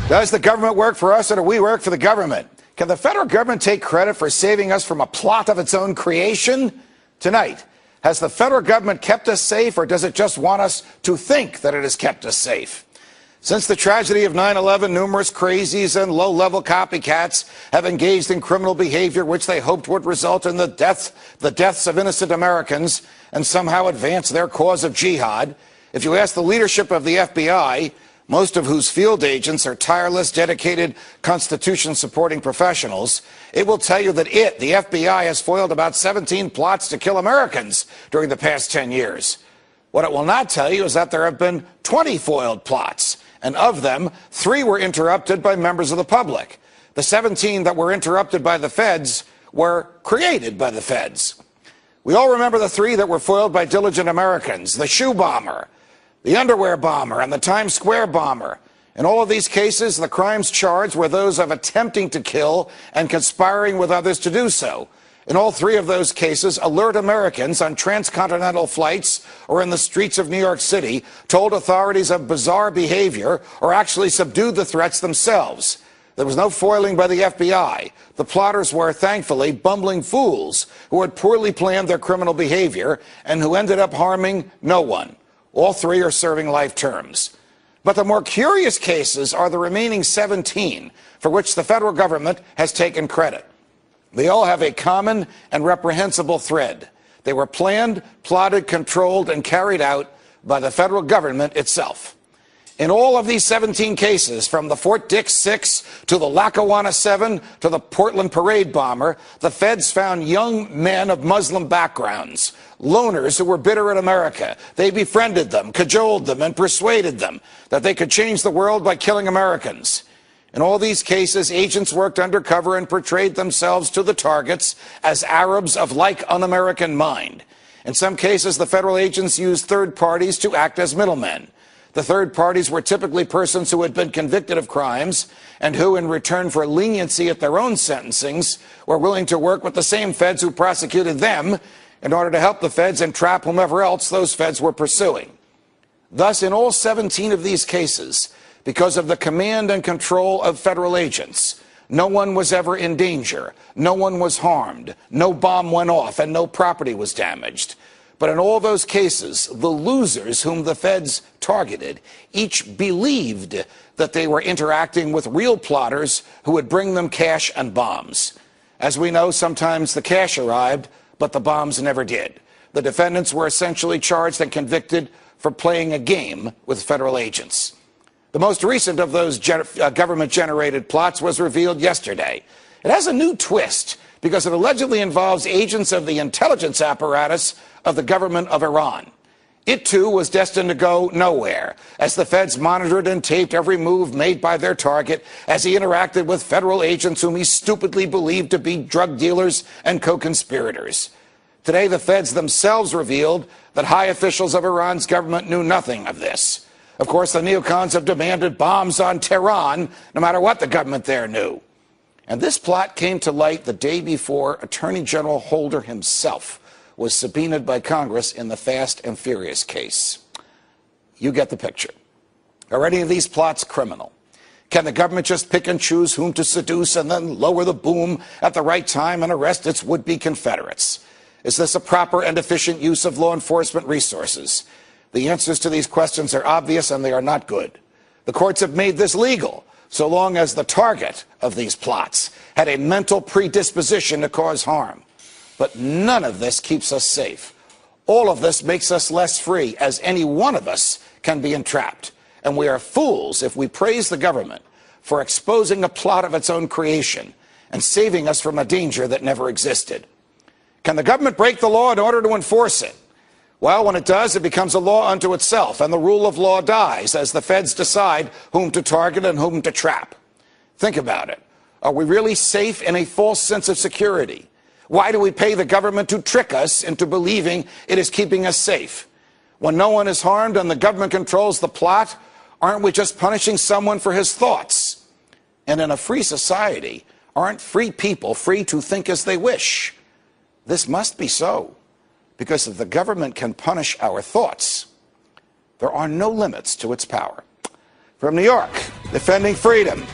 Does the government work for us or do we work for the government? Can the federal government take credit for saving us from a plot of its own creation? Tonight, has the federal government kept us safe, or does it just want us to think that it has kept us safe? Since the tragedy of 9/11, numerous crazies and low-level copycats have engaged in criminal behavior which they hoped would result in the deaths of innocent Americans and somehow advance their cause of jihad. If you ask the leadership of the FBI, most of whose field agents are tireless, dedicated, Constitution-supporting professionals, it will tell you that the FBI, has foiled about 17 plots to kill Americans during the past 10 years. What it will not tell you is that there have been 20 foiled plots, and of them, 3 were interrupted by members of the public. The 17 that were interrupted by the feds were created by the feds. We all remember the 3 that were foiled by diligent Americans: the shoe bomber, the underwear bomber, and the Times Square bomber. In all of these cases, the crimes charged were those of attempting to kill and conspiring with others to do so. In all 3 of those cases, alert Americans on transcontinental flights or in the streets of New York City told authorities of bizarre behavior or actually subdued the threats themselves. There was no foiling by the FBI. The plotters were, thankfully, bumbling fools who had poorly planned their criminal behavior and who ended up harming no one. All 3 are serving life terms. But the more curious cases are the remaining 17 for which the federal government has taken credit. They all have a common and reprehensible thread. They were planned, plotted, controlled, and carried out by the federal government itself. In all of these 17 cases, from the Fort Dix 6 to the Lackawanna 7 to the Portland parade bomber, the feds found young men of Muslim backgrounds, loners who were bitter at America. They befriended them, cajoled them, and persuaded them that they could change the world by killing Americans. In all these cases, agents worked undercover and portrayed themselves to the targets as Arabs of like un-American mind. In some cases, the federal agents used third parties to act as middlemen. The third parties were typically persons who had been convicted of crimes and who, in return for leniency at their own sentencings, were willing to work with the same feds who prosecuted them in order to help the feds entrap whomever else those feds were pursuing. Thus, in all 17 of these cases, because of the command and control of federal agents, no one was ever in danger, no one was harmed, no bomb went off, and no property was damaged. But in all those cases, the losers whom the feds targeted each believed that they were interacting with real plotters who would bring them cash and bombs. As we know, sometimes the cash arrived, but the bombs never did. The defendants were essentially charged and convicted for playing a game with federal agents. The most recent of those government-generated plots was revealed yesterday. It has a new twist because it allegedly involves agents of the intelligence apparatus of the government of Iran. It, too, was destined to go nowhere, as the feds monitored and taped every move made by their target as he interacted with federal agents whom he stupidly believed to be drug dealers and co-conspirators. Today, the feds themselves revealed that high officials of Iran's government knew nothing of this. Of course, the neocons have demanded bombs on Tehran, no matter what the government there knew. And this plot came to light the day before Attorney General Holder himself was subpoenaed by Congress in the Fast and Furious case. You get the picture. Are any of these plots criminal? Can the government just pick and choose whom to seduce and then lower the boom at the right time and arrest its would-be Confederates? Is this a proper and efficient use of law enforcement resources? The answers to these questions are obvious, and they are not good. The courts have made this legal, so long as the target of these plots had a mental predisposition to cause harm. But none of this keeps us safe. All of this makes us less free, as any one of us can be entrapped. And we are fools if we praise the government for exposing a plot of its own creation and saving us from a danger that never existed. Can the government break the law in order to enforce it? Well, when it does, it becomes a law unto itself, and the rule of law dies as the feds decide whom to target and whom to trap. Think about it. Are we really safe in a false sense of security? Why do we pay the government to trick us into believing it is keeping us safe? When no one is harmed and the government controls the plot, aren't we just punishing someone for his thoughts? And in a free society, aren't free people free to think as they wish? This must be so. Because if the government can punish our thoughts, there are no limits to its power. From New York, defending freedom.